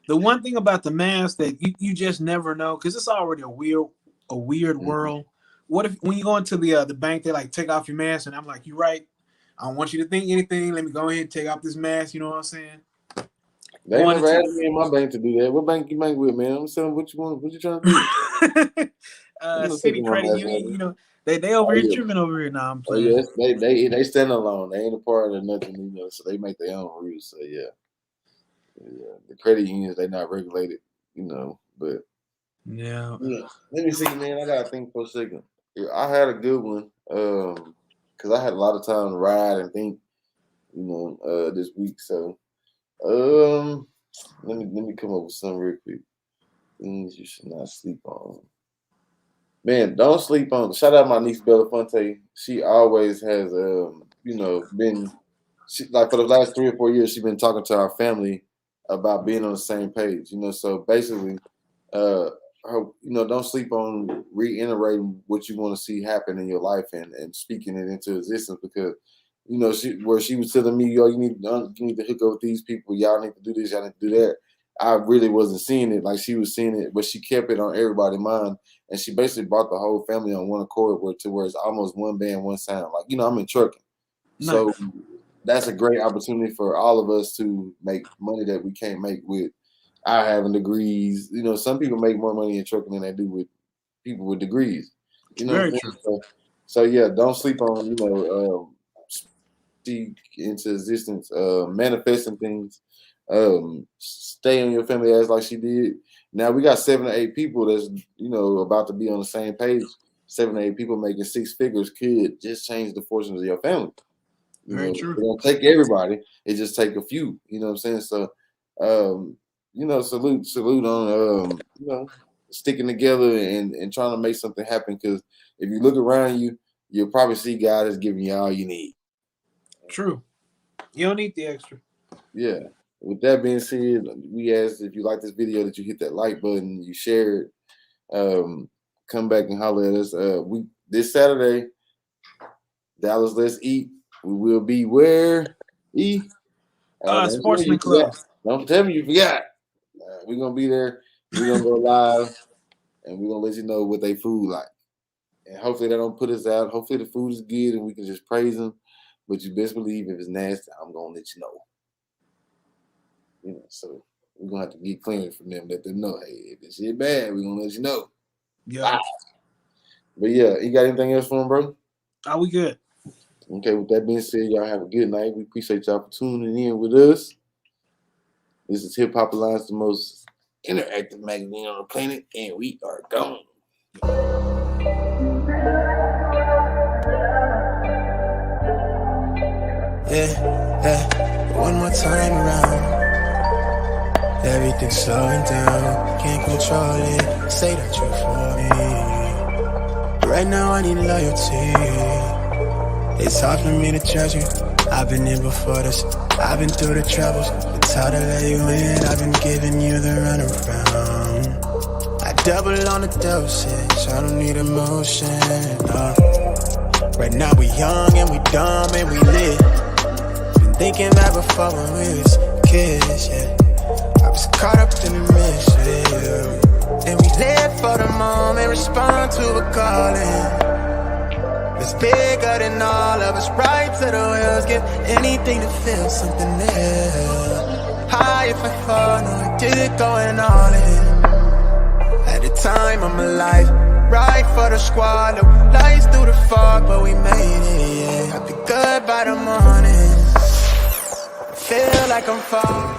Speaker 3: The one thing about the mask that you just never know, because it's already a weird world. What if when you go into the bank, they like take off your mask, and I'm like, you right? I don't want you to think anything. Let me go ahead and take off this mask. You know what I'm saying?
Speaker 2: They never asked me in my bank to do that. What bank you bank with, man? I'm saying, what you want? What you trying to do?
Speaker 3: City Credit Union. They over here tripping over here now. I'm playing.
Speaker 2: Oh, yes, they stand alone. They ain't a part of nothing, so they make their own rules. So yeah, the credit unions, they not regulated, but
Speaker 3: yeah.
Speaker 2: Let me see, man. I gotta think for a second. I had a good one, because I had a lot of time to ride and think, this week. So, let me come up with some real quick. Things you should not sleep on. Man, don't sleep on. Shout out my niece Belafonte. She always has, been. She, like for the last 3 or 4 years, she's been talking to our family about being on the same page. So basically, don't sleep on reiterating what you want to see happen in your life and speaking it into existence, because she was telling me, yo, you need to hook up with these people, y'all need to do this, y'all need to do that. I really wasn't seeing it like she was seeing it, but she kept it on everybody's mind, and she basically brought the whole family on one accord where it's almost one band, one sound. Like, I'm in trucking. Nice. So that's a great opportunity for all of us to make money that we can't make with our having degrees. Some people make more money in trucking than they do with people with degrees.
Speaker 3: Very true.
Speaker 2: So yeah, don't sleep on, speak into existence, manifesting things. Stay on your family ass like she did. Now we got 7 to 8 people that's about to be on the same page. 7 to 8 people making 6 figures could just change the fortunes of your family.
Speaker 3: Very true.
Speaker 2: It don't take everybody. It just take a few. You know what I'm saying? So, salute on sticking together and trying to make something happen. Because if you look around you, you'll probably see God is giving you all you need.
Speaker 3: True. You don't need the extra.
Speaker 2: Yeah. With that being said, we ask if you like this video that you hit that like button, you share it, come back and holler at us. This Saturday, Dallas Let's Eat. We will be where?
Speaker 3: Sportsman Club.
Speaker 2: Don't tell me you forgot. We're gonna be there. We're gonna go live, and we're gonna let you know what they food like. And hopefully they don't put us out. Hopefully the food is good and we can just praise them. But you best believe if it's nasty, I'm gonna let you know. So we're gonna have to get clearance from them, let them know, hey, if this shit bad, we're gonna let you know.
Speaker 3: Yeah.
Speaker 2: Wow. But yeah, you got anything else for them, bro?
Speaker 3: Are we good?
Speaker 2: Okay, with that being said, y'all have a good night. We appreciate y'all for tuning in with us. This is Hip Hop Alliance, the most interactive magazine on the planet, and we are gone.
Speaker 1: Yeah, one more time around. Everything's slowing down, can't control it. Say that you're for me. Right now I need loyalty. It's hard for me to judge you. I've been in before this. I've been through the troubles. It's hard to let you in. I've been giving you the runaround. I double on the dosage. I don't need emotion. No. Right now we young and we dumb and we lit. Been thinking back before when we was kids, yeah. I was caught up in the mission, and we live for the moment respond to a calling. It's bigger than all of us, right to the wheels. Give anything to feel something new. High if I fall, no, I did it going all in. At the time of my life, right for the squad. Look, lights through the fog, but we made it, yeah. I'll be good by the morning. Feel like I'm falling.